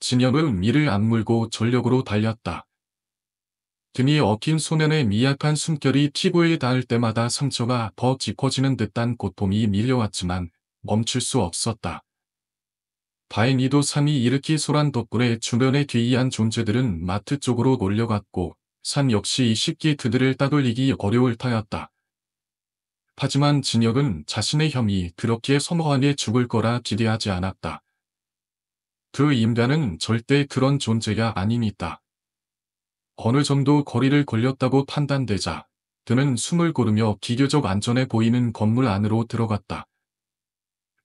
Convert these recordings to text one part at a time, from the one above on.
진혁은 이를 악물고 전력으로 달렸다. 등이 엉킨 소년의 미약한 숨결이 피부에 닿을 때마다 상처가 더 깊어지는 듯한 고통이 밀려왔지만 멈출 수 없었다. 다행히도 산이 일으키 소란 덕분에 주변의 기이한 존재들은 마트 쪽으로 몰려갔고 산 역시 쉽게 그들을 따돌리기 어려울 터였다. 하지만 진혁은 자신의 형이 그렇게 허무하게 죽을 거라 기대하지 않았다. 그 인간은 절대 그런 존재가 아니니까. 어느 정도 거리를 걸렸다고 판단되자 그는 숨을 고르며 비교적 안전해 보이는 건물 안으로 들어갔다.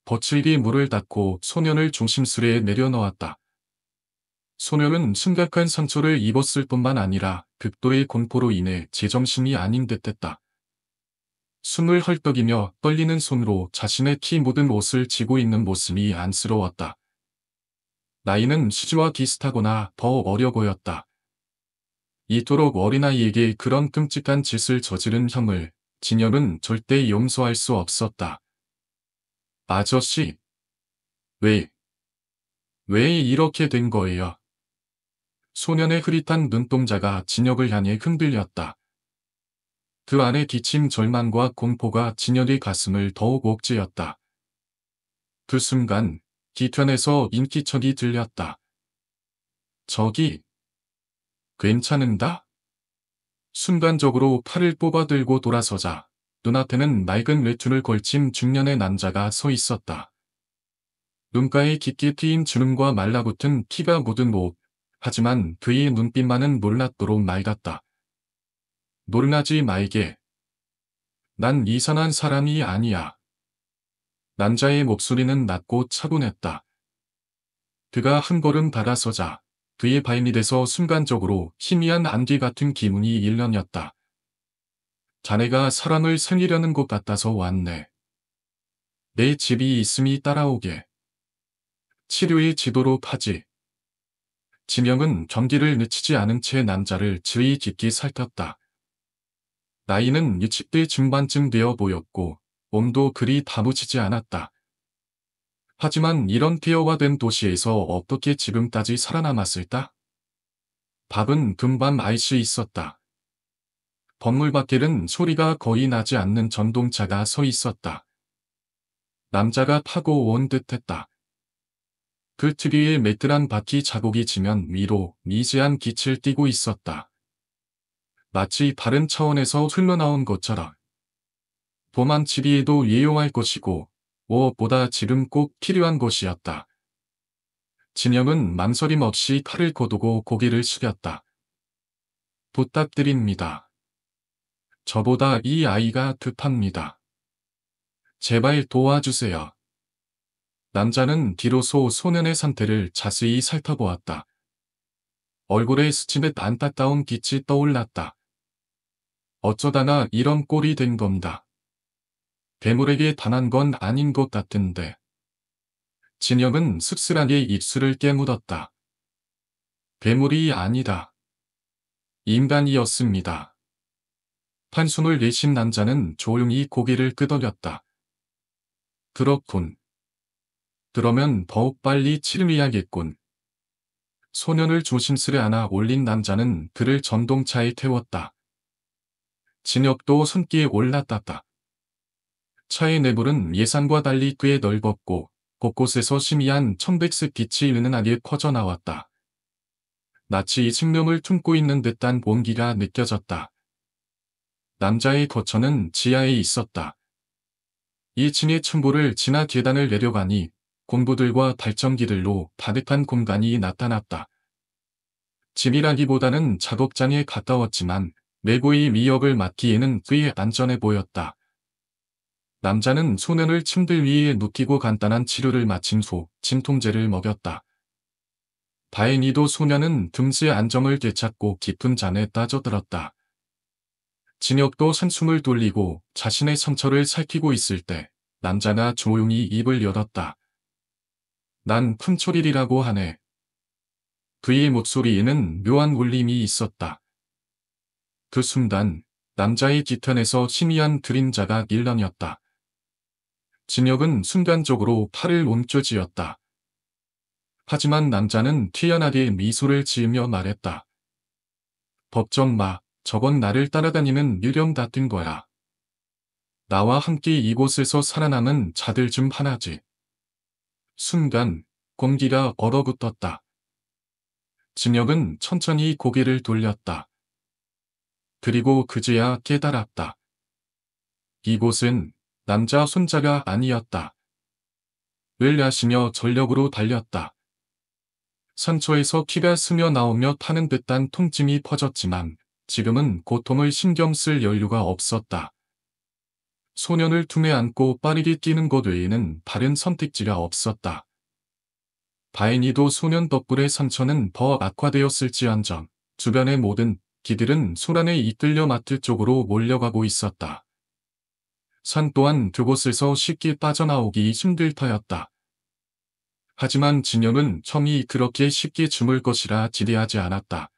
거칠게 문을 닫고 소년을 조심스레 내려놓았다. 소년은 심각한 상처를 입었을 뿐만 아니라 극도의 공포로 인해 제정신이 아닌 듯했다. 숨을 헐떡이며 떨리는 손으로 자신의 키 묻은 옷을 쥐고 있는 모습이 안쓰러웠다. 나이는 시주와 비슷하거나 더 어려 보였다. 이토록 어린아이에게 그런 끔찍한 짓을 저지른 형을 진혁은 절대 용서할 수 없었다. 아저씨, 왜 이렇게 된 거예요? 소년의 흐릿한 눈동자가 진혁을 향해 흔들렸다. 그 안에 기침 절망과 공포가 진혁의 가슴을 더욱 옥죄었다. 그 순간 뒤편에서 인기척이 들렸다. 저기, 괜찮은가? 순간적으로 팔을 뽑아들고 돌아서자 눈앞에는 낡은 외투를 걸친 중년의 남자가 서 있었다. 눈가에 깊게 트인 주름과 말라붙은 피가 묻은 옷, 하지만 그의 눈빛만은 놀랍도록 맑았다. 놀라지 말게. 난 이상한 사람이 아니야. 남자의 목소리는 낮고 차분했다. 그가 한 걸음 다가서자 그의 발밑에서 순간적으로 희미한 안개 같은 기운이 일렁였다. 자네가 사람을 살리려는 것 같아서 왔네. 내 집이 있음이 따라오게. 치료의 지도로 파지. 진영은 경기를 늦추지 않은 채 남자를 주의 깊게 살폈다. 나이는 60대 중반쯤 되어 보였고 몸도 그리 다부지지 않았다. 하지만 이런 폐허화된 도시에서 어떻게 지금까지 살아남았을까? 밥은 금방 알 수 있었다. 건물 밖에는 소리가 거의 나지 않는 전동차가 서 있었다. 남자가 타고 온 듯했다. 그 특유의 매끈한 바퀴 자국이 지면 위로 미세한 빛을 띠고 있었다. 마치 다른 차원에서 흘러나온 것처럼. 도망치기에도 예용할 것이고 무엇보다 지금 꼭 필요한 것이었다. 진영은 망설임 없이 칼을 거두고 고개를 숙였다. 부탁드립니다. 저보다 이 아이가 급합니다. 제발 도와주세요. 남자는 뒤로서 소년의 상태를 자세히 살펴보았다. 얼굴에 스치듯 안타까운 빛이 떠올랐다. 어쩌다가 이런 꼴이 된 건가. 괴물에게 당한 건 아닌 것 같은데. 진영은 씁쓸하게 입술을 깨물었다. 괴물이 아니다. 인간이었습니다. 한숨을 내쉰 남자는 조용히 고개를 끄덕였다. 그렇군. 그러면 더욱 빨리 치료해야겠군. 소년을 조심스레 안아 올린 남자는 그를 전동차에 태웠다. 진혁도 손길에 올라탔다. 차의 내부는 예상과 달리 꽤 넓었고 곳곳에서 희미한 청백색 빛이 은은하게 퍼져나왔다. 마치 생명을 품고 있는 듯한 온기가 느껴졌다. 남자의 거처는 지하에 있었다. 2층의 층고를 지나 계단을 내려가니 공부들과 발전기들로 가득한 공간이 나타났다. 집이라기보다는 작업장에 가까웠지만 내부의 위협을 막기에는 꽤 안전해 보였다. 남자는 소년을 침대 위에 눕히고 간단한 치료를 마친 후 진통제를 먹였다. 다행히도 소년은 듬지의 안정을 되찾고 깊은 잠에 빠져들었다. 진혁도 한숨을 돌리고 자신의 상처를 살피고 있을 때 남자가 조용히 입을 열었다. 난 푼초릴이라고 하네. 그의 목소리에는 묘한 울림이 있었다. 그 순간 남자의 뒤편에서 희미한 그림자가 일렁였다. 진혁은 순간적으로 팔을 옮겨쥐었다. 하지만 남자는 태연하게 미소를 지으며 말했다. 걱정 마, 저건 나를 따라다니는 유령 같은 거야. 나와 함께 이곳에서 살아남은 자들 중 하나지. 순간 공기가 얼어붙었다. 진혁은 천천히 고개를 돌렸다. 그리고 그제야 깨달았다. 이곳은 남자 손자가 아니었다. 을 하시며 전력으로 달렸다. 상처에서 피가 스며 나오며 타는 듯한 통증이 퍼졌지만 지금은 고통을 신경 쓸 여유가 없었다. 소년을 품에 안고 빠르게 뛰는 것 외에는 다른 선택지가 없었다. 다행히도 소년 덕분에 상처는 더 악화되었을지언정 주변의 모든 기들은 소란에 이끌려 마트 쪽으로 몰려가고 있었다. 산 또한 그곳에서 쉽게 빠져나오기 힘들 터였다. 하지만 진영은 처음이 그렇게 쉽게 죽을 것이라 기대하지 않았다.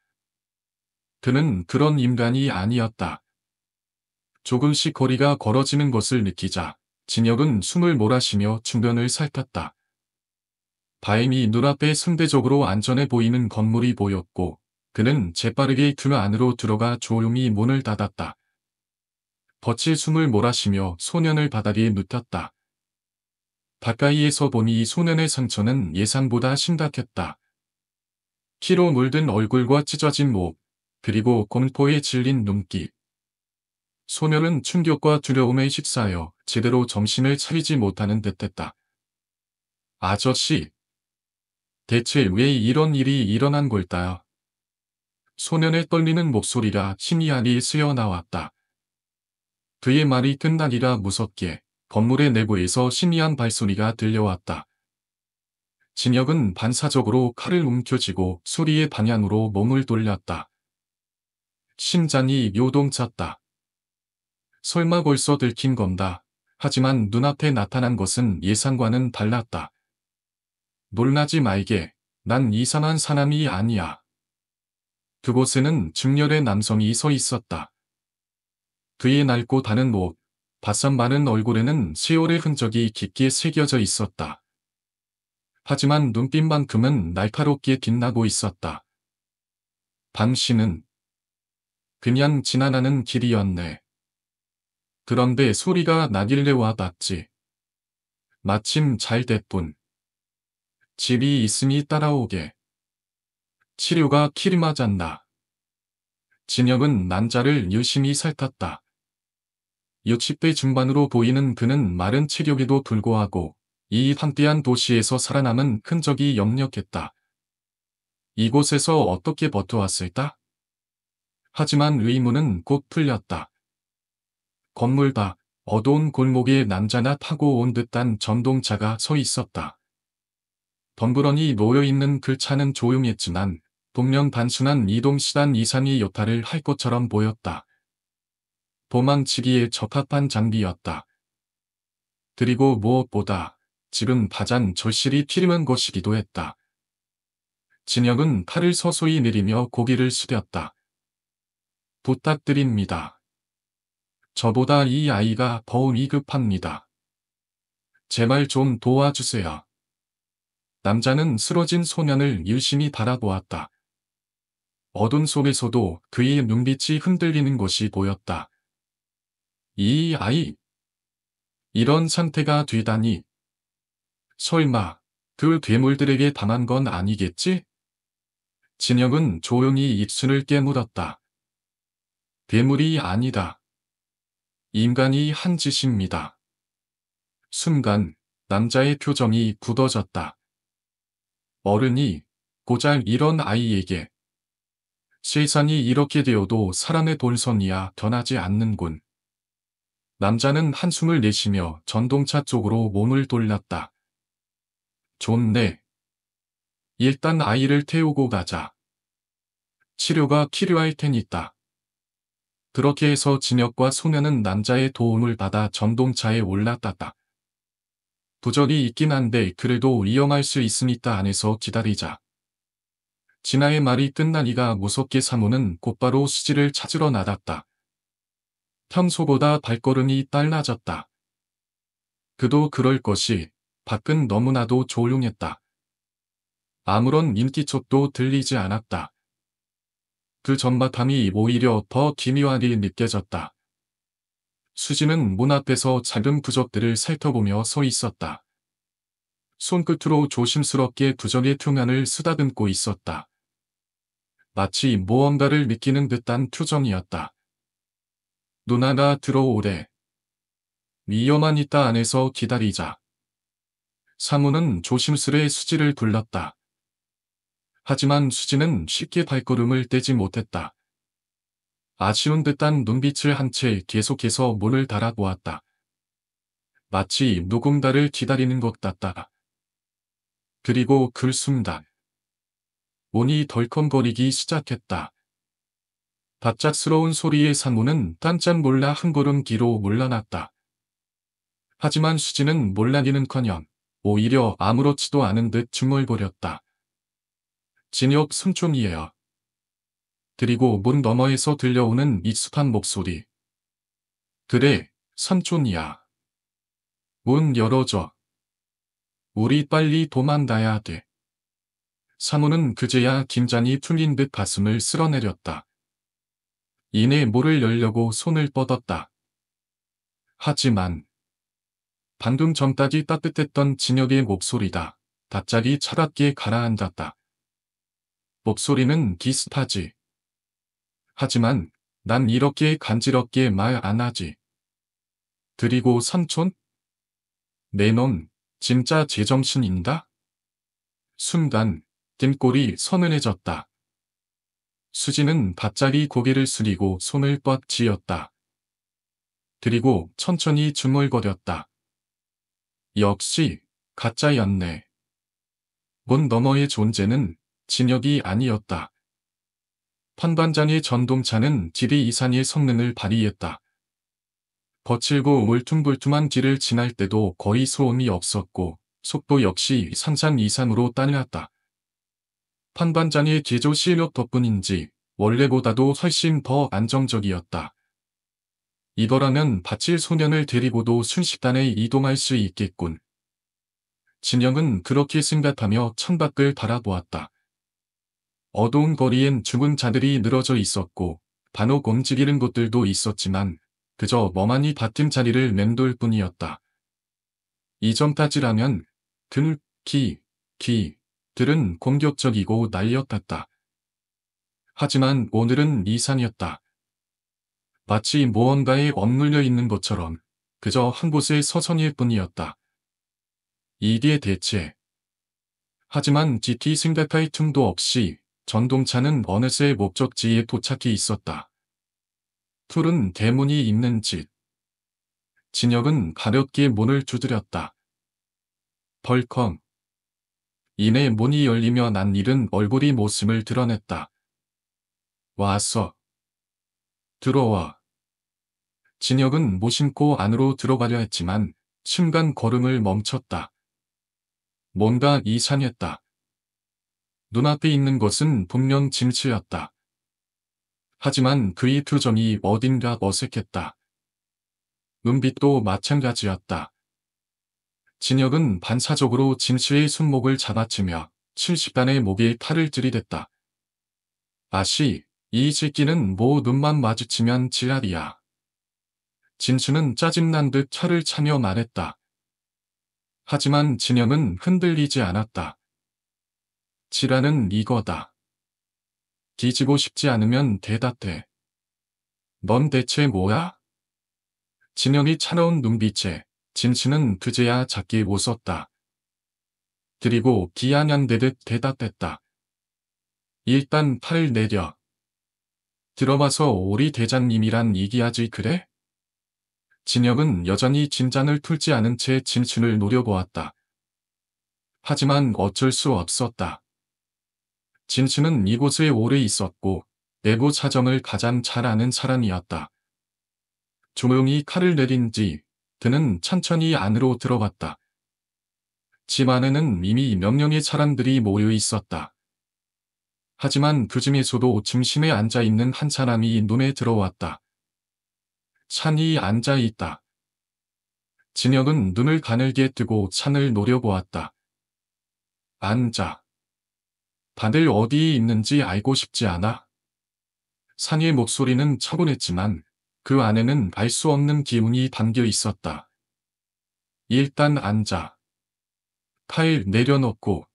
그는 그런 인간이 아니었다. 조금씩 거리가 걸어지는 것을 느끼자 진혁은 숨을 몰아쉬며 주변을 살폈다. 다행히 눈앞에 상대적으로 안전해 보이는 건물이 보였고 그는 재빠르게 그 안으로 들어가 조용히 문을 닫았다. 거칠 숨을 몰아쉬며 소년을 바닥에 눕혔다. 가까이에서 보니 소년의 상처는 예상보다 심각했다. 피로 물든 얼굴과 찢어진 목, 그리고 공포에 질린 눈길. 소년은 충격과 두려움에 휩싸여 제대로 정신을 차리지 못하는 듯했다. 아저씨, 대체 왜 이런 일이 일어난 걸까요? 소년의 떨리는 목소리가 희미하게 새어나왔다. 그의 말이 끝나기가 무섭게 건물의 내부에서 희미한 발소리가 들려왔다. 진혁은 반사적으로 칼을 움켜쥐고 수리의 방향으로 몸을 돌렸다. 심장이 요동쳤다. 설마 벌써 들킨 건가? 하지만 눈앞에 나타난 것은 예상과는 달랐다. 놀라지 말게. 난 이상한 사람이 아니야. 그곳에는 중년의 남성이 서 있었다. 그의 낡고 다는 목, 바싹 마른 얼굴에는 세월의 흔적이 깊게 새겨져 있었다. 하지만 눈빛만큼은 날카롭게 빛나고 있었다. 당신은 그냥 지나가는 길이었네. 그런데 소리가 나길래 와 봤지. 마침 잘 됐군. 집이 있으니 따라오게. 치료가 킬 맞았나. 진혁은 남자를 유심히 살폈다. 60대 중반으로 보이는 그는 마른 체력에도 불구하고 이 한때한 도시에서 살아남은 흔적이 역력했다. 이곳에서 어떻게 버텨왔을까? 하지만 의문은 곧 풀렸다. 건물 밖 어두운 골목에 남자나 타고 온 듯한 전동차가 서 있었다. 덩그러니 놓여있는 그 차는 조용했지만 분명 단순한 이동수단 이상의 역할을 할 것처럼 보였다. 도망치기에 적합한 장비였다. 그리고 무엇보다 지금 가장 절실히 필요한 것이기도 했다. 진혁은 칼을 서서히 내리며 고개를 숙였다. 부탁드립니다. 저보다 이 아이가 더 위급합니다. 제발 좀 도와주세요. 남자는 쓰러진 소년을 유심히 바라보았다. 어둠 속에서도 그의 눈빛이 흔들리는 것이 보였다. 이 아이, 이런 상태가 되다니. 설마 그 괴물들에게 당한 건 아니겠지? 진혁은 조용히 입술을 깨물었다. 괴물이 아니다. 인간이 한 짓입니다. 순간 남자의 표정이 굳어졌다. 어른이 고작 이런 아이에게. 세상이 이렇게 되어도 사람의 본성이야 변하지 않는군. 남자는 한숨을 내쉬며 전동차 쪽으로 몸을 돌렸다. 좋네. 일단 아이를 태우고 가자. 치료가 필요할 테니까. 그렇게 해서 진혁과 소년은 남자의 도움을 받아 전동차에 올라탔다. 부적이 있긴 한데 그래도 위험할 수 있으니까 안에서 기다리자. 진아의 말이 끝나니가 무섭게 사모는 곧바로 수지를 찾으러 나갔다. 평소보다 발걸음이 빨라졌다. 그도 그럴 것이 밖은 너무나도 조용했다. 아무런 인기척도 들리지 않았다. 그 전마담이 오히려 더 기묘하게 느껴졌다. 수지는 문 앞에서 작은 부적들을 살펴보며 서 있었다. 손끝으로 조심스럽게 부적의 표면을 쓰다듬고 있었다. 마치 무언가를 느끼는 듯한 표정이었다. 누나가 들어오래. 위험한 있다 안에서 기다리자. 사무는 조심스레 수지를 불렀다. 하지만 수지는 쉽게 발걸음을 떼지 못했다. 아쉬운 듯한 눈빛을 한 채 계속해서 문을 달아보았다. 마치 누군가를 기다리는 것 같다. 그리고 그 순간 문이 덜컹거리기 시작했다. 갑작스러운 소리에 사무는 깜짝 놀라 한 걸음 뒤로 물러났다. 하지만 수지는 몰라기는커녕 오히려 아무렇지도 않은 듯 중얼거렸다. 진혁 삼촌이에요. 그리고 문 너머에서 들려오는 익숙한 목소리. 그래, 삼촌이야. 문 열어줘. 우리 빨리 도망가야 돼. 사무는 그제야 긴장이 풀린 듯 가슴을 쓸어내렸다. 이내 문을 열려고 손을 뻗었다. 하지만 방금 전까지 따뜻했던 진혁의 목소리다. 갑자기 차갑게 가라앉았다. 목소리는 비슷하지. 하지만 난 이렇게 간지럽게 말 안 하지. 그리고 삼촌? 내 놈 진짜 제정신인가? 순간 등골이 서늘해졌다. 수지는 갑자기 고개를 숙이고 손을 뻗 쥐었다. 그리고 천천히 중얼거렸다. 역시 가짜였네. 문 너머의 존재는 진혁이 아니었다. 판반장의 전동차는 지리 이상의 성능을 발휘했다. 거칠고 울퉁불퉁한 길을 지날 때도 거의 소음이 없었고 속도 역시 상상 이상으로 따랐다. 판반장의 제조 실력 덕분인지 원래보다도 훨씬 더 안정적이었다. 이거라면 바칠 소년을 데리고도 순식간에 이동할 수 있겠군. 진영은 그렇게 생각하며 창밖을 바라보았다. 어두운 거리엔 죽은 자들이 늘어져 있었고 간혹 움직이는 곳들도 있었지만 그저 멍하니 같은 자리를 맴돌 뿐이었다. 이전까지라면 들은 공격적이고 날렵했다. 하지만 오늘은 이상이었다. 마치 무언가에 억눌려 있는 것처럼 그저 한 곳에 서성일 뿐이었다. 이게 대체. 하지만 GT 생각할 틈도 없이 전동차는 어느새 목적지에 도착해 있었다. 푸른 대문이 있는 집. 진혁은 가볍게 문을 두드렸다. 덜컹. 이내 문이 열리며 난 잃은 얼굴이 모습을 드러냈다. 왔어. 들어와. 진혁은 무심코 안으로 들어가려 했지만 순간 걸음을 멈췄다. 뭔가 이상했다. 눈앞에 있는 것은 분명 진수였다. 하지만 그의 표정이 어딘가 어색했다. 눈빛도 마찬가지였다. 진혁은 반사적으로 진수의 손목을 잡아치며 순식간에 목에 칼을 들이댔다. 아씨, 이 새끼는 뭐 눈만 마주치면 지랄이야. 진수는 짜증난 듯 칼을 차며 말했다. 하지만 진혁은 흔들리지 않았다. 지랄은 이거다. 뒤지고 싶지 않으면 대답해. 넌 대체 뭐야? 진혁이 차가운 눈빛에 진수는 그제야 작게 웃었다. 그리고 비아냥대듯 대답했다. 일단 팔을 내려. 들어봐서 우리 대장님이란 얘기하지 그래? 진혁은 여전히 진잔을 풀지 않은 채 진수를 노려보았다. 하지만 어쩔 수 없었다. 진수는 이곳에 오래 있었고 내부 사정을 가장 잘 아는 사람이었다. 조용히 칼을 내린 뒤 그는 천천히 안으로 들어갔다. 집 안에는 이미 몇 명의 사람들이 모여 있었다. 하지만 그 중에서도 중심에 앉아있는 한 사람이 눈에 들어왔다. 찬이 앉아있다. 진혁은 눈을 가늘게 뜨고 찬을 노려보았다. 앉아. 다들 어디에 있는지 알고 싶지 않아? 산이의 목소리는 차분했지만 그 안에는 알 수 없는 기운이 담겨 있었다. 일단 앉아. 파일 내려놓고.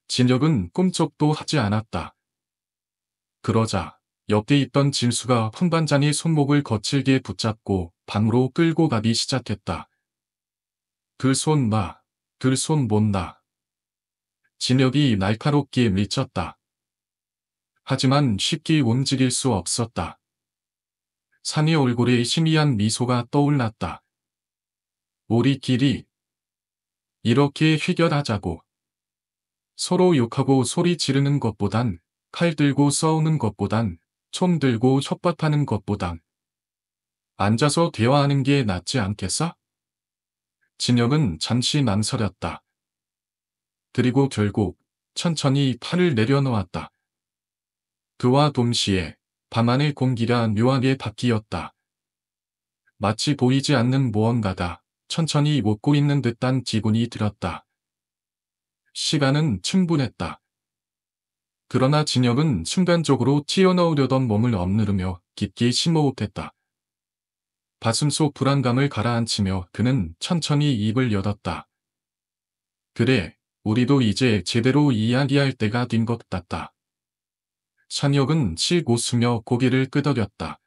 진혁은 꿈쩍도 하지 않았다. 그러자 옆에 있던 진수가 훈반장의 손목을 거칠게 붙잡고 방으로 끌고 가기 시작했다. 그 손 마, 그 손 못 놔. 진혁이 날카롭게 밀쳤다. 하지만 쉽게 움직일 수 없었다. 산이 얼굴에 희미한 미소가 떠올랐다. 우리끼리 이렇게 해결하자고. 서로 욕하고 소리 지르는 것보단, 칼 들고 싸우는 것보단, 총 들고 협박하는 것보단 앉아서 대화하는 게 낫지 않겠어? 진혁은 잠시 망설였다. 그리고 결국 천천히 팔을 내려놓았다. 그와 동시에 밤하늘 공기가 묘하게 바뀌었다. 마치 보이지 않는 무언가가 천천히 웃고 있는 듯한 기분이 들었다. 시간은 충분했다. 그러나 진혁은 순간적으로 튀어나오려던 몸을 억누르며 깊게 심호흡했다. 가슴속 불안감을 가라앉히며 그는 천천히 입을 열었다. 그래, 우리도 이제 제대로 이야기할 때가 된 것 같다. 찬혁은 씩 웃으며 고개를 끄덕였다.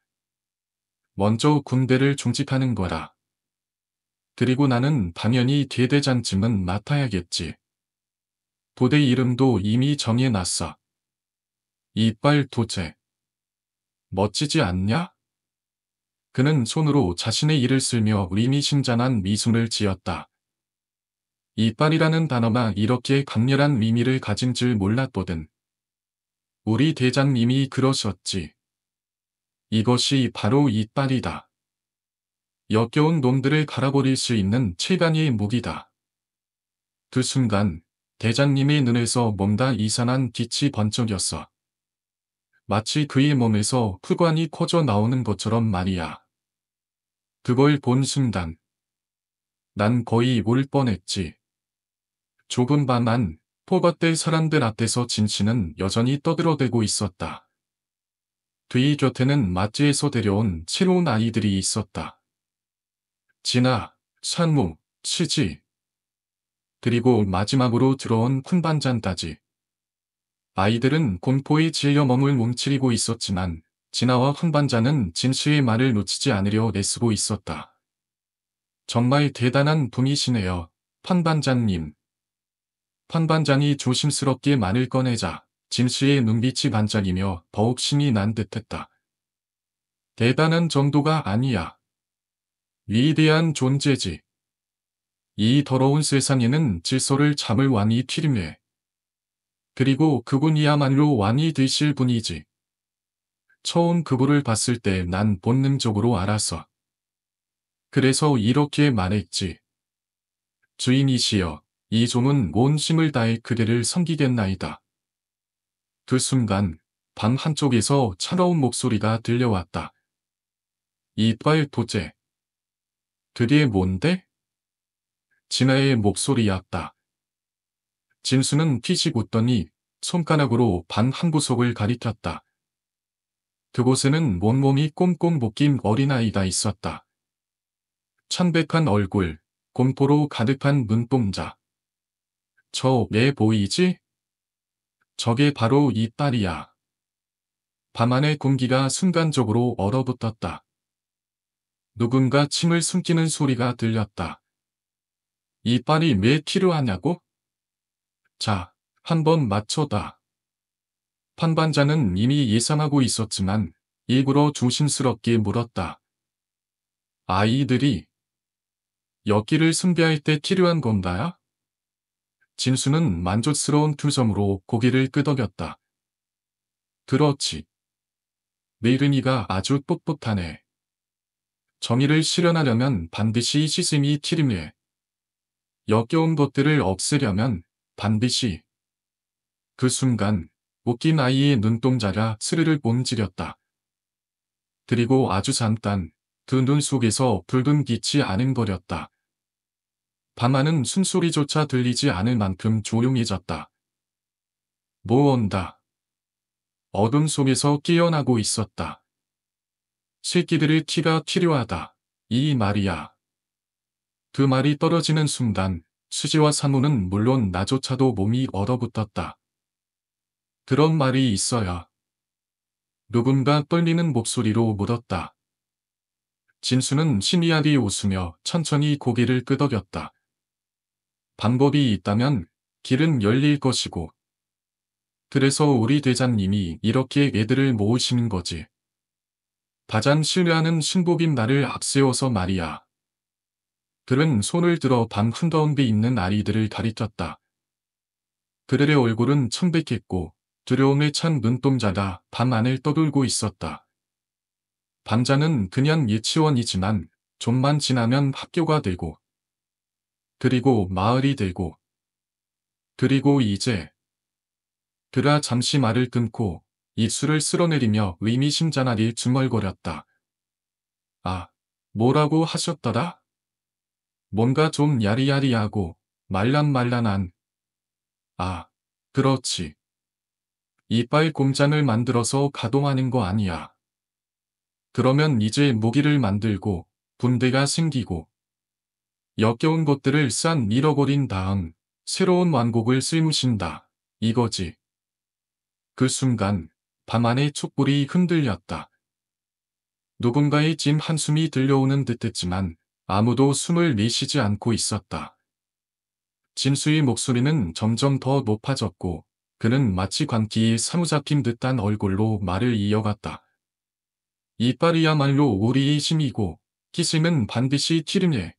먼저 군대를 중직하는 거라. 그리고 나는 당연히 대대장쯤은 맡아야겠지. 부대 이름도 이미 정해놨어. 이빨 도제. 멋지지 않냐? 그는 손으로 자신의 이를 쓸며 의미심장한 미소를 지었다. 이빨이라는 단어가 이렇게 강렬한 의미를 가진 줄 몰랐거든. 우리 대장님이 그러셨지. 이것이 바로 이빨이다. 역겨운 놈들을 갈아버릴 수 있는 최강의 무기다. 그 순간 대장님의 눈에서 뭔가 이상한 빛이 번쩍였어. 마치 그의 몸에서 푸관이 커져 나오는 것처럼 말이야. 그걸 본 순간 난 거의 울 뻔했지. 좁은 방 안, 포갑될 사람들 앞에서 진씨는 여전히 떠들어대고 있었다. 뒤 곁에는 마트에서 데려온 새로운 아이들이 있었다. 진아, 산무, 치지. 그리고 마지막으로 들어온 쿤반장까지. 아이들은 공포에 질려 몸을 움츠리고 있었지만 진아와 쿤반장은 진씨의 말을 놓치지 않으려 애쓰고 있었다. 정말 대단한 분이시네요, 판반장님. 판반장이 조심스럽게 말을 꺼내자 진씨의 눈빛이 반짝이며 더욱 신이 난 듯했다. 대단한 정도가 아니야. 위대한 존재지. 이 더러운 세상에는 질서를 잡을 왕이 필요해. 그리고 그분이야말로 왕이 되실 분이지. 처음 그분을 봤을 때 난 본능적으로 알았어. 그래서 이렇게 말했지. 주인이시여, 이 종은 온 힘을 다해 그대를 섬기겠나이다. 그 순간 방 한쪽에서 차가운 목소리가 들려왔다. 이빨 도제. 그게 뭔데? 진아의 목소리였다. 진수는 피식 웃더니 손가락으로 방 한 구석을 가리켰다. 그곳에는 온몸이 꽁꽁 묶인 어린아이가 있었다. 창백한 얼굴, 공포로 가득한 눈동자. 저 애 보이지? 저게 바로 이빨이야. 밤하늘 공기가 순간적으로 얼어붙었다. 누군가 침을 숨기는 소리가 들렸다. 이빨이 왜 필요하냐고? 자, 한번 맞춰다. 판반자는 이미 예상하고 있었지만 일부러 조심스럽게 물었다. 아이들이 엿기를 숭배할 때 필요한 건가요? 진수는 만족스러운 표정으로 고개를 끄덕였다. 그렇지. 메이른이가 아주 똑똑하네. 정의를 실현하려면 반드시 시스템이 필요해. 역겨운 것들을 없애려면 반드시. 그 순간 웃긴 아이의 눈동자가 스르르 움직였다. 그리고 아주 잠깐 그 눈 속에서 붉은 빛이 아른거렸다. 밤하는 숨소리조차 들리지 않을 만큼 조용해졌다. 뭐 온다. 어둠 속에서 깨어나고 있었다. 새끼들의 키가 필요하다. 이 말이야. 그 말이 떨어지는 순간 수지와 산호는 물론 나조차도 몸이 얼어붙었다. 그런 말이 있어야. 누군가 떨리는 목소리로 물었다. 진수는 신이하게 웃으며 천천히 고개를 끄덕였다. 방법이 있다면 길은 열릴 것이고. 그래서 우리 대장님이 이렇게 애들을 모으시는 거지. 가장 신뢰하는 신복인 나를 앞세워서 말이야. 그는 손을 들어 방 한가운데 있는 아이들을 가리켰다. 그들의 얼굴은 청백했고 두려움에 찬 눈동자가 밤 안을 떠돌고 있었다. 밤자는 그냥 유치원이지만 좀만 지나면 학교가 되고 그리고 마을이 되고 그리고 이제 그가 잠시 말을 끊고 입술을 쓸어내리며 의미심장하게 중얼거렸다. 아, 뭐라고 하셨더라? 뭔가 좀 야리야리하고 말랑말랑한. 아, 그렇지. 이빨 공장을 만들어서 가동하는 거 아니야. 그러면 이제 무기를 만들고 분대가 생기고 역겨운 것들을 싼 잃어버린 다음 새로운 완곡을 쓸무신다. 이거지. 그 순간 밤 안의 촛불이 흔들렸다. 누군가의 찜 한숨이 들려오는 듯했지만 아무도 숨을 내쉬지 않고 있었다. 진수의 목소리는 점점 더 높아졌고 그는 마치 광기에 사로잡힌 듯한 얼굴로 말을 이어갔다. 이빨이야말로 우리의 힘이고 기승은 반드시 기름해.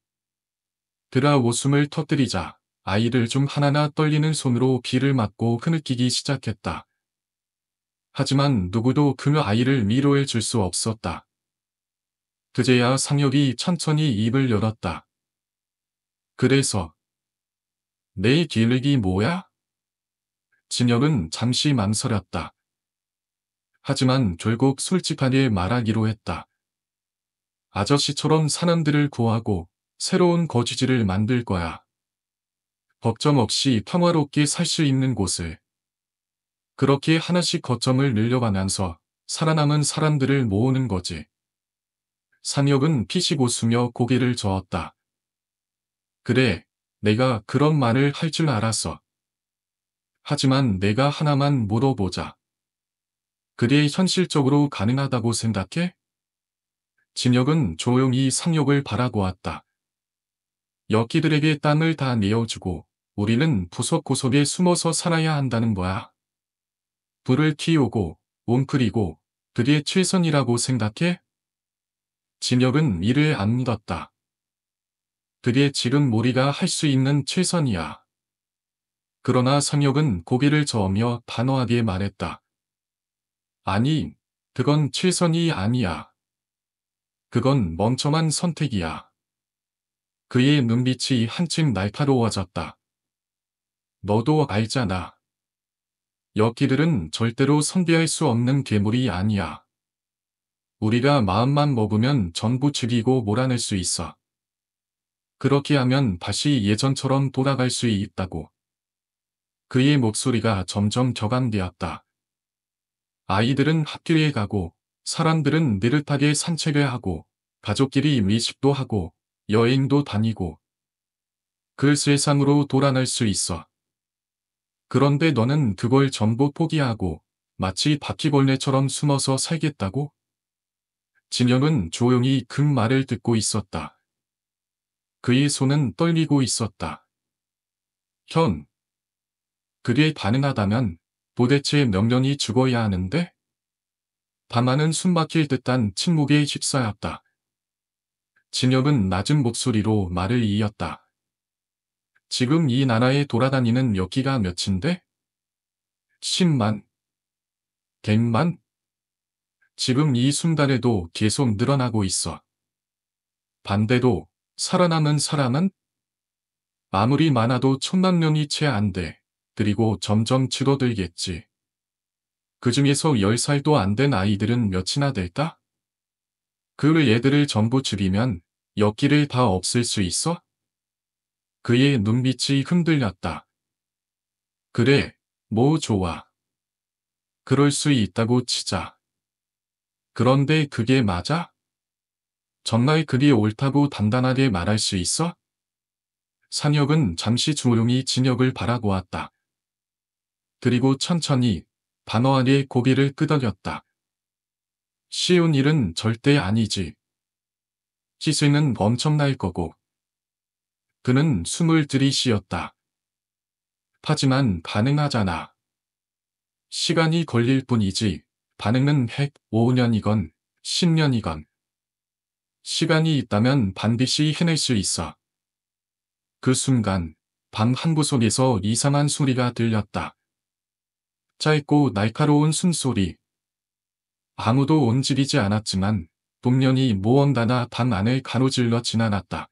그가 웃음을 터뜨리자 아이들 중 하나나 떨리는 손으로 귀를 막고 흐느끼기 시작했다. 하지만 누구도 그 아이를 위로해 줄 수 없었다. 그제야 상혁이 천천히 입을 열었다. 그래서 내 계획이 뭐야? 진혁은 잠시 망설였다. 하지만 결국 솔직하게 말하기로 했다. 아저씨처럼 사람들을 구하고 새로운 거주지를 만들 거야. 걱정 없이 평화롭게 살 수 있는 곳을. 그렇게 하나씩 거점을 늘려가면서 살아남은 사람들을 모으는 거지. 상혁은 피식 웃으며 고개를 저었다. 그래, 내가 그런 말을 할 줄 알았어. 하지만 내가 하나만 물어보자. 그게 현실적으로 가능하다고 생각해? 진혁은 조용히 상혁을 바라보았다. 여기들에게 땅을 다 내어주고 우리는 구석구석에 숨어서 살아야 한다는 거야. 불을 키우고 웅크리고 그게 최선이라고 생각해? 진혁은 이를 안 믿었다. 그게 지금 우리가 할 수 있는 최선이야. 그러나 상혁은 고개를 저으며 단호하게 말했다. 아니, 그건 최선이 아니야. 그건 멍청한 선택이야. 그의 눈빛이 한층 날카로워졌다. 너도 알잖아. 여기들은 절대로 선비할 수 없는 괴물이 아니야. 우리가 마음만 먹으면 전부 죽이고 몰아낼 수 있어. 그렇게 하면 다시 예전처럼 돌아갈 수 있다고. 그의 목소리가 점점 격앙되었다. 아이들은 학교에 가고, 사람들은 느긋하게 산책을 하고, 가족끼리 미식도 하고, 여행도 다니고, 그 세상으로 돌아갈 수 있어. 그런데 너는 그걸 전부 포기하고, 마치 바퀴벌레처럼 숨어서 살겠다고? 진영은 조용히 그 말을 듣고 있었다. 그의 손은 떨리고 있었다. 현, 그게 가능하다면 도대체 몇 명이 죽어야 하는데? 다만은 숨막힐 듯한 침묵에 휩싸였다. 진혁은 낮은 목소리로 말을 이었다. 지금 이 나라에 돌아다니는 여기가 몇인데? 10만? 100만? 지금 이 순간에도 계속 늘어나고 있어. 반대로 살아남은 사람은? 아무리 많아도 1000만 명이 채 안 돼. 그리고 점점 줄어들겠지. 그 중에서 10살도 안 된 아이들은 몇이나 될까? 그 애들을 전부 죽이면 여기를 다 없앨 수 있어? 그의 눈빛이 흔들렸다. 그래, 뭐 좋아. 그럴 수 있다고 치자. 그런데 그게 맞아? 정말 그리 옳다고 단단하게 말할 수 있어? 산혁은 잠시 조용히 진혁을 바라보았다. 그리고 천천히 단호하게 고개를 끄덕였다. 쉬운 일은 절대 아니지. 희생은 엄청날 거고. 그는 숨을 들이쉬었다. 하지만 가능하잖아. 시간이 걸릴 뿐이지. 반응은 5년이건 10년이건. 시간이 있다면 반드시 해낼 수 있어. 그 순간 방 한 구석에서 이상한 소리가 들렸다. 짧고 날카로운 숨소리. 아무도 움직이지 않았지만 분명히 무언가가 방 안을 가로질러 지나갔다.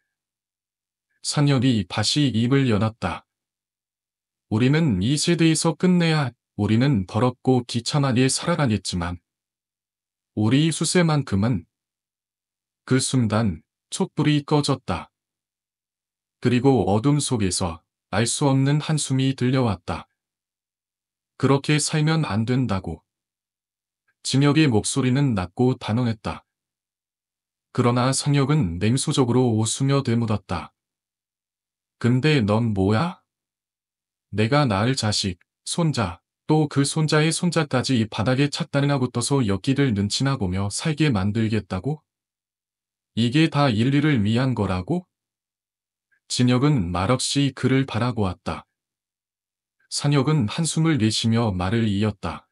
산혁이 다시 입을 열었다. 우리는 이 세대에서 끝내야 우리는 더럽고 비참하게 살아가겠지만 우리 수세만큼은. 그 순간 촛불이 꺼졌다. 그리고 어둠 속에서 알 수 없는 한숨이 들려왔다. 그렇게 살면 안 된다고. 진혁의 목소리는 낮고 단호했다. 그러나 성혁은 냉소적으로 웃으며 되물었다. 근데 넌 뭐야? 내가 낳을 자식, 손자, 또 그 손자의 손자까지 바닥에 착다리나 붙어서 엮기를 눈치나 보며 살게 만들겠다고? 이게 다 인류를 위한 거라고? 진혁은 말없이 그를 바라보았다. 산혁은 한숨을 내쉬며 말을 이었다.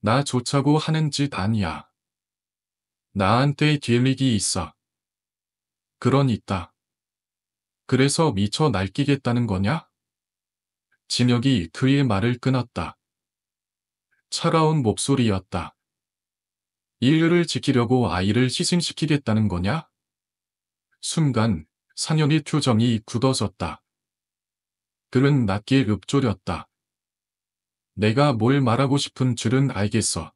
나 좋자고 하는 짓 아니야. 나한테 계획이 있어. 그러니까. 그래서 미쳐 날뛰겠다는 거냐? 진혁이 그의 말을 끊었다. 차가운 목소리였다. 인류를 지키려고 아이를 희생시키겠다는 거냐? 순간 산혁의 표정이 굳어졌다. 그는 낮게 읊조렸다. 내가 뭘 말하고 싶은 줄은 알겠어.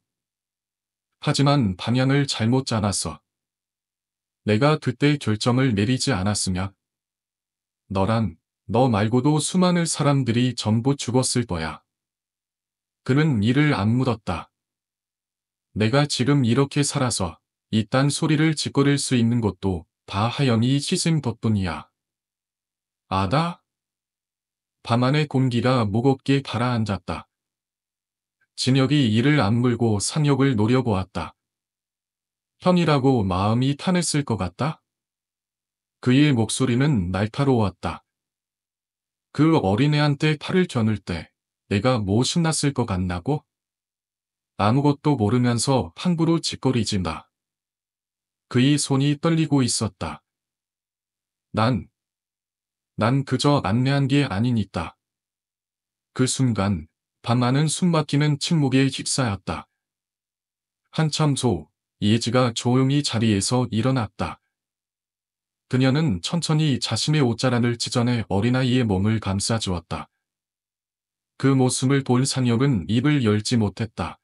하지만 방향을 잘못 잡았어. 내가 그때 결정을 내리지 않았으면 너랑 너 말고도 수많은 사람들이 전부 죽었을 거야. 그는 이를 안 묻었다. 내가 지금 이렇게 살아서 이딴 소리를 짓거릴 수 있는 것도 다 하영이 희생 덕분이야. 아다? 밤하늘 공기가 무겁게 가라앉았다. 진혁이 이를 악물고 산혁을 노려보았다. 현이라고 마음이 타냈을 것 같다? 그의 목소리는 날카로웠다. 그 어린애한테 팔을 겨눌 때 내가 뭐 신났을 것 같나고? 아무것도 모르면서 함부로 짓거리지 마. 그의 손이 떨리고 있었다. 난 그저 안내한 게 아니니까. 그 순간 밤하는 숨막히는 침묵에 휩싸였다. 한참 후 예지가 조용히 자리에서 일어났다. 그녀는 천천히 자신의 옷자락을 찢어내 어린아이의 몸을 감싸주었다. 그 모습을 본 산혁은 입을 열지 못했다.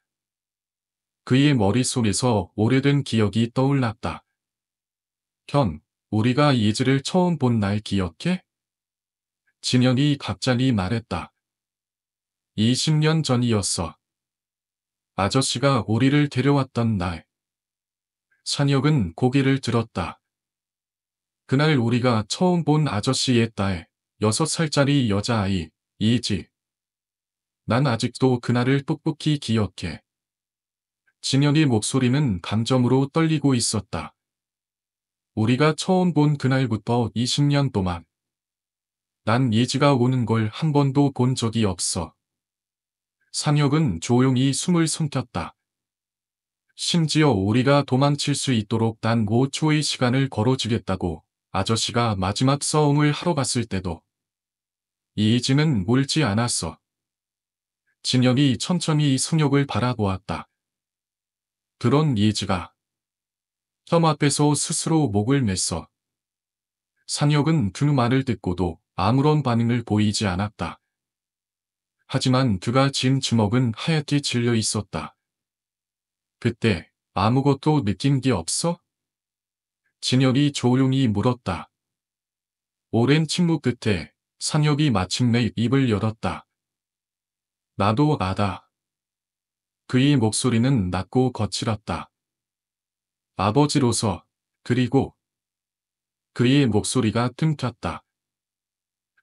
그의 머릿속에서 오래된 기억이 떠올랐다. 현, 우리가 예지를 처음 본 날 기억해? 진혁이 갑자기 말했다. 20년 전이었어. 아저씨가 우리를 데려왔던 날. 산혁은 고개를 들었다. 그날 우리가 처음 본 아저씨의 딸, 6살짜리 여자아이, 이지. 난 아직도 그날을 톡톡히 기억해. 진혁의 목소리는 감정으로 떨리고 있었다. 우리가 처음 본 그날부터 20년 동안 난 예지가 오는 걸 한 번도 본 적이 없어. 산혁은 조용히 숨을 숨겼다. 심지어 우리가 도망칠 수 있도록 단 5초의 시간을 걸어주겠다고 아저씨가 마지막 싸움을 하러 갔을 때도 예지는 울지 않았어. 진혁이 천천히 성혁을 바라보았다. 그런 예지가 혐 앞에서 스스로 목을 맸어. 산혁은 그 말을 듣고도 아무런 반응을 보이지 않았다. 하지만 그가 쥔 주먹은 하얗게 질려 있었다. 그때 아무것도 느낀 게 없어? 진혁이 조용히 물었다. 오랜 침묵 끝에 산혁이 마침내 입을 열었다. 나도 알아. 그의 목소리는 낮고 거칠었다. 아버지로서, 그리고 그의 목소리가 뜸탔다.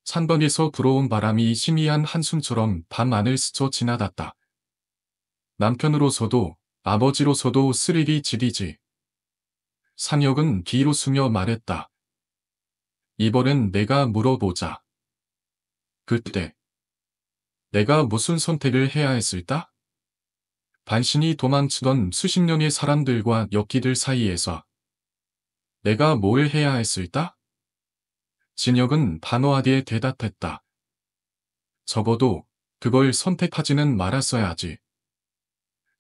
찬방에서 불어온 바람이 희미한 한숨처럼 밤 안을 스쳐 지나갔다. 남편으로서도 아버지로서도 쓰레기 질이지. 산혁은 뒤로 숨며 말했다. 이번엔 내가 물어보자. 그때 내가 무슨 선택을 해야 했을까? 반신이 도망치던 수십 년의 사람들과 엮이들 사이에서 내가 뭘 해야 했을까? 진혁은 단호하게 대답했다. 적어도 그걸 선택하지는 말았어야지.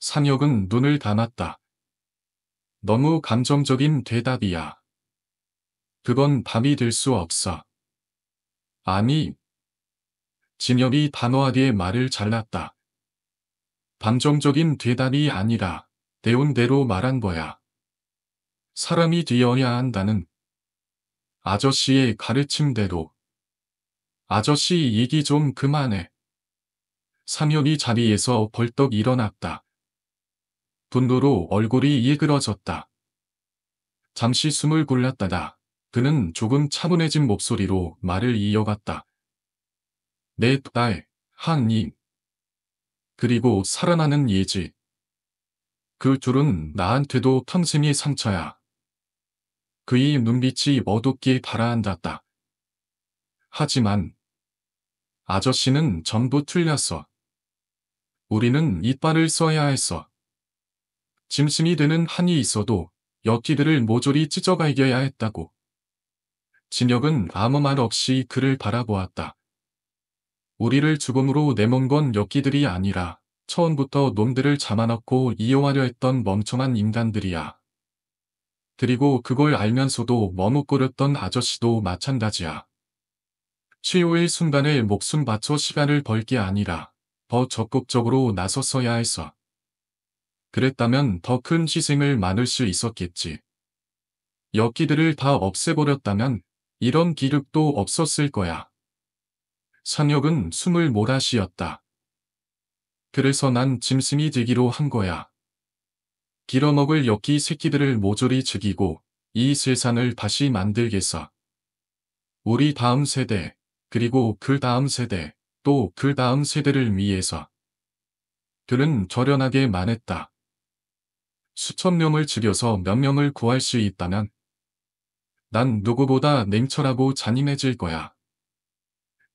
산혁은 눈을 감았다. 너무 감정적인 대답이야. 그건 답이 될 수 없어. 아니. 진혁이 단호하게 말을 잘랐다. 감정적인 대답이 아니라 배운 대로 말한 거야. 사람이 되어야 한다는 아저씨의 가르침대로. 아저씨 얘기 좀 그만해. 산혁이 자리에서 벌떡 일어났다. 분노로 얼굴이 일그러졌다. 잠시 숨을 골랐다가 그는 조금 차분해진 목소리로 말을 이어갔다. 내 딸, 한이. 그리고 살아나는 예지. 그 둘은 나한테도 평생의 상처야. 그의 눈빛이 어둡게 가라앉았다. 하지만 아저씨는 전부 틀렸어. 우리는 이빨을 써야 했어. 짐승이 되는 한이 있어도 엿기들을 모조리 찢어가 이겨야 했다고. 진혁은 아무 말 없이 그를 바라보았다. 우리를 죽음으로 내몬 건 엿기들이 아니라 처음부터 놈들을 잡아넣고 이용하려 했던 멍청한 인간들이야. 그리고 그걸 알면서도 머뭇거렸던 아저씨도 마찬가지야. 치유의 순간에 목숨 바쳐 시간을 벌 게 아니라 더 적극적으로 나섰어야 했어. 그랬다면 더 큰 희생을 막을 수 있었겠지. 엿기들을 다 없애버렸다면 이런 기력도 없었을 거야. 산혁은 숨을 몰아쉬었다. 그래서 난 짐승이 되기로 한 거야. 길어먹을 엿기 새끼들을 모조리 죽이고 이 세상을 다시 만들겠어. 우리 다음 세대, 그리고 그 다음 세대, 또 그 다음 세대를 위해서. 그는 결연하게 말했다. 수천 명을 죽여서 몇 명을 구할 수 있다면 난 누구보다 냉철하고 잔인해질 거야.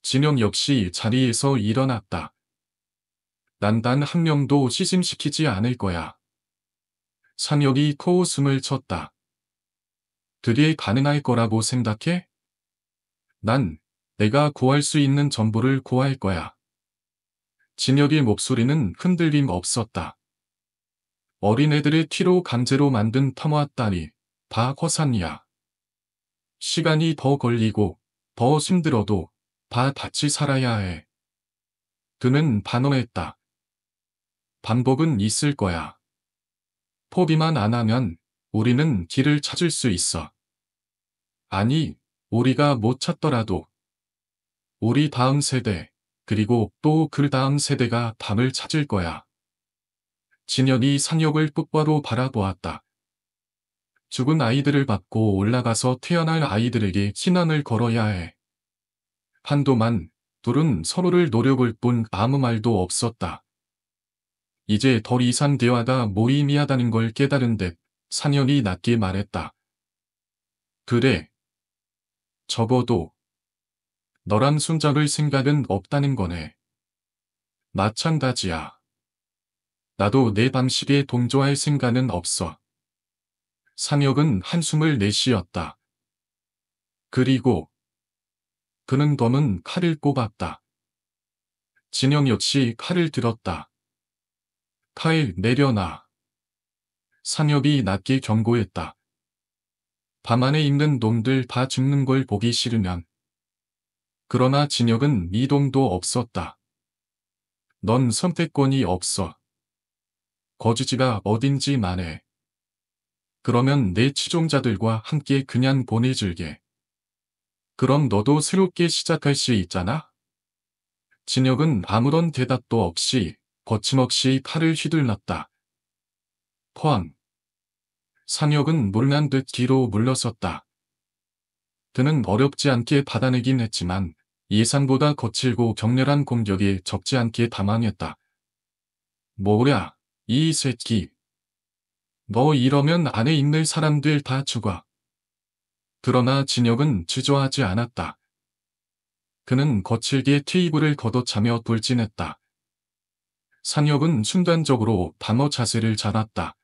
진영 역시 자리에서 일어났다. 난 단 한 명도 시sim시키지 않을 거야. 산혁이 코웃음을 쳤다. 그게 가능할 거라고 생각해? 난 내가 구할 수 있는 전부를 구할 거야. 진혁의 목소리는 흔들림 없었다. 어린애들의 티로 강제로 만든 터무와 딸이 다 허산이야. 시간이 더 걸리고 더 힘들어도 다 같이 살아야 해. 그는 단호했다. 방법은 있을 거야. 포기만 안 하면 우리는 길을 찾을 수 있어. 아니, 우리가 못 찾더라도 우리 다음 세대, 그리고 또 그 다음 세대가 답을 찾을 거야. 진혁이 산혁을 똑바로 바라보았다. 죽은 아이들을 받고 올라가서 태어날 아이들에게 신앙을 걸어야 해. 한도만, 둘은 서로를 노려볼 뿐 아무 말도 없었다. 이제 더 이상 대화가 무의미하다는 걸 깨달은 듯 산혁이 낮게 말했다. 그래. 적어도 너랑 손잡을 생각은 없다는 거네. 마찬가지야. 나도 내 방식에 동조할 생각은 없어. 산혁은 한숨을 내쉬었다. 그리고 그는 검은 칼을 꼽았다. 진영 역시 칼을 들었다. 칼 내려놔. 산혁이 낮게 경고했다. 밤안에 있는 놈들 다 죽는 걸 보기 싫으면. 그러나 진혁은 미동도 없었다. 넌 선택권이 없어. 거주지가 어딘지 말해. 그러면 내 치종자들과 함께 그냥 보내줄게. 그럼 너도 새롭게 시작할 수 있잖아? 진혁은 아무런 대답도 없이 거침없이 칼을 휘둘렀다. 포항. 상혁은 놀란 듯 뒤로 물러섰다. 그는 어렵지 않게 받아내긴 했지만 예상보다 거칠고 격렬한 공격이 적지 않게 당황했다. 뭐야, 이 새끼. 너 이러면 안에 있는 사람들 다 죽어. 그러나 진혁은 주저하지 않았다. 그는 거칠게 테이블을 걷어차며 돌진했다. 상혁은 순간적으로 방어 자세를 잡았다.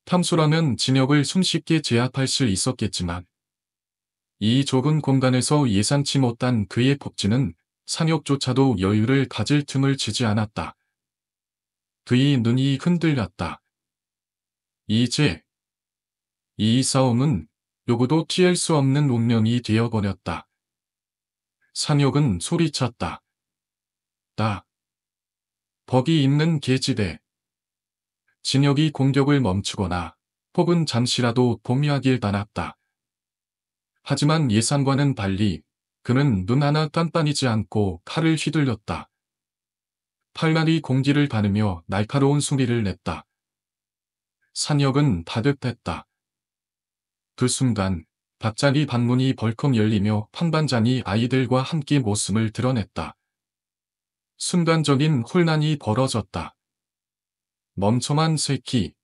탐수라면 진혁을 손쉽게 제압할 수 있었겠지만 이 좁은 공간에서 예상치 못한 그의 폭진은 상혁조차도 여유를 가질 틈을 주지 않았다. 그의 눈이 흔들렸다. 이제 이 싸움은 누구도 피할 수 없는 운명이 되어버렸다. 상혁은 소리쳤다. 나. 벅이 있는 계집애. 진혁이 공격을 멈추거나 혹은 잠시라도 범위하길 바랐다. 하지만 예상과는 달리 그는 눈 하나 깜빡이지 않고 칼을 휘둘렀다. 팔날이 공기를 가르며 날카로운 소리를 냈다. 상혁은 다급했다. 그 순간 갑자기 방문이 벌컥 열리며 판반장이 아이들과 함께 모습을 드러냈다. 순간적인 혼란이 벌어졌다. 멍청한 새끼.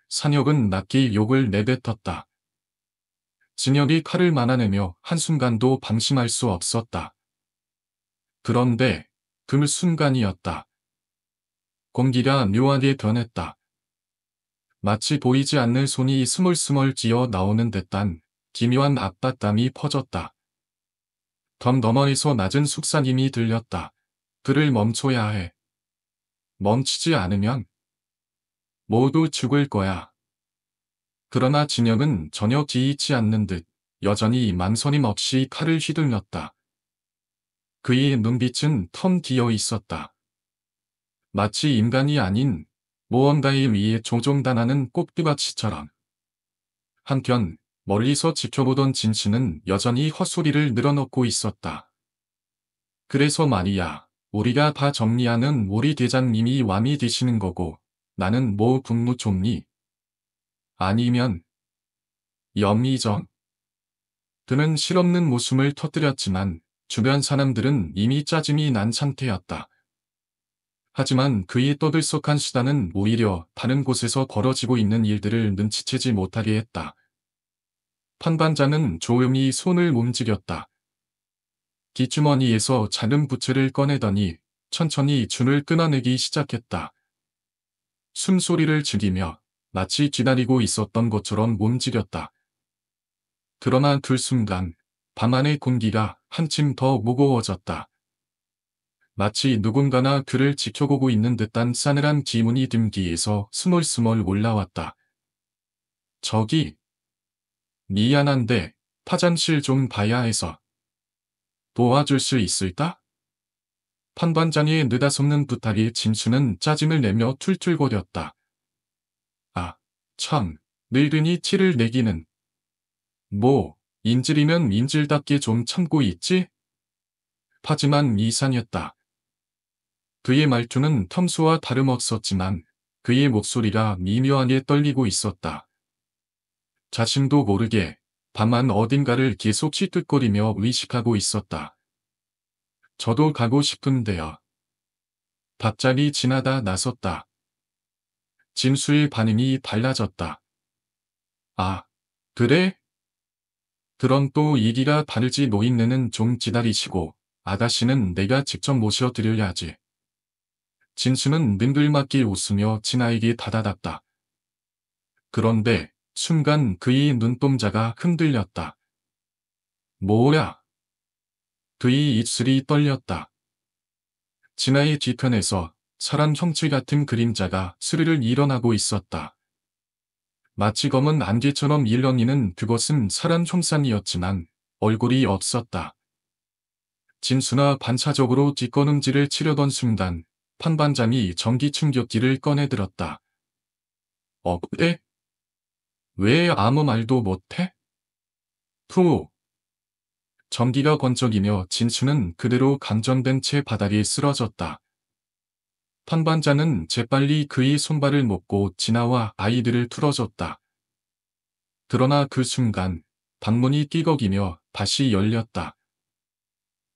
상혁은 낮게 욕을 내뱉었다. 진혁이 칼을 막아내며 한순간도 방심할 수 없었다. 그런데 그 순간이었다. 공기가 묘하게 변했다. 마치 보이지 않는 손이 스멀스멀 기어 나오는 듯한 기묘한 압박감이 퍼졌다. 덤 너머에서 낮은 속삭임이 들렸다. 그를 멈춰야 해. 멈추지 않으면 모두 죽을 거야. 그러나 진혁은 전혀 기이치 않는 듯 여전히 망설임 없이 칼을 휘둘렀다. 그의 눈빛은 텅 비어 있었다. 마치 인간이 아닌 무언가에 의해 조종당하는 꼭두가치처럼. 한편 멀리서 지켜보던 진씨는 여전히 헛소리를 늘어놓고 있었다. 그래서 말이야, 우리가 다 정리하는 우리 대장님이 왕이 되시는 거고 나는 뭐 국무총리? 아니면 염의정. 그는 실없는 웃음을 터뜨렸지만 주변 사람들은 이미 짜증이 난 상태였다. 하지만 그의 떠들썩한 수다는 오히려 다른 곳에서 벌어지고 있는 일들을 눈치채지 못하게 했다. 판반장은 조용히 손을 움직였다. 깃주머니에서 작은 부채를 꺼내더니 천천히 줄을 끊어내기 시작했다. 숨소리를 죽이며 마치 기다리고 있었던 것처럼 움직였다. 그러나 그 순간 밤안의 공기가 한층 더 무거워졌다. 마치 누군가나 그를 지켜보고 있는 듯한 싸늘한 기운이 등 뒤에서 스멀스멀 올라왔다. 저기, 미안한데 화장실 좀 봐야 해서 도와줄 수 있을까? 판반장의 느닷없는 부탁에 진수는 짜증을 내며 툴툴거렸다. 아, 참, 늙은이 티를 내기는. 뭐, 인질이면 인질답게 좀 참고 있지? 하지만 이상했다. 그의 말투는 텀수와 다름없었지만 그의 목소리가 미묘하게 떨리고 있었다. 자신도 모르게 밤한 어딘가를 계속 찌뜻거리며 의식하고 있었다. 저도 가고 싶은데요. 갑자기 지나다 나섰다. 진수의 반응이 달라졌다. 아, 그래? 그럼 또 얘기가 다르지 노인네는 좀 기다리시고 아가씨는 내가 직접 모셔드려야지. 진수는 능글맞게 웃으며 진아에게 다다랐다. 그런데 순간 그의 눈동자가 흔들렸다. 뭐야? 그의 입술이 떨렸다. 진아의 뒤편에서 사람 형체 같은 그림자가 스르르 일어나고 있었다. 마치 검은 안개처럼 일렁이는 그것은 사람 형상이었지만 얼굴이 없었다. 진수나 반차적으로 뒷걸음질을 치려던 순간 판반장이 전기 충격기를 꺼내들었다. 에? 왜 아무 말도 못해? 푸. 전기가 번쩍이며 진수는 그대로 감전된 채 바닥에 쓰러졌다. 탐관자는 재빨리 그의 손발을 묶고 지나와 아이들을 틀어줬다. 그러나 그 순간 방문이 띠걱이며 다시 열렸다.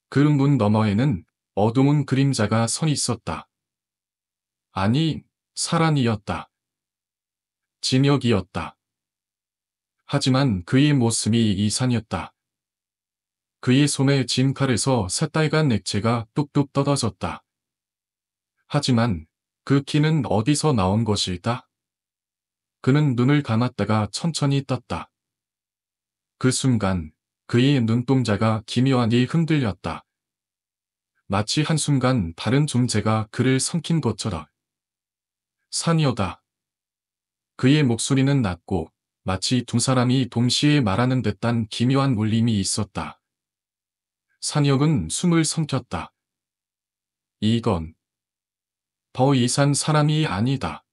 그 문 너머에는 어두운 그림자가 서 있었다. 아니, 사란이었다. 진혁이었다. 하지만 그의 모습이 이상했다. 그의 손에 진 칼에서 새빨간 액체가 뚝뚝 떨어졌다. 하지만 그 키는 어디서 나온 것일까? 그는 눈을 감았다가 천천히 떴다. 그 순간 그의 눈동자가 기묘하게 흔들렸다. 마치 한순간 다른 존재가 그를 삼킨 것처럼. 사녀다. 그의 목소리는 낮고 마치 두 사람이 동시에 말하는 듯한 기묘한 울림이 있었다. 산혁은 숨을 삼켰다. 이건 더 이상 사람이 아니다.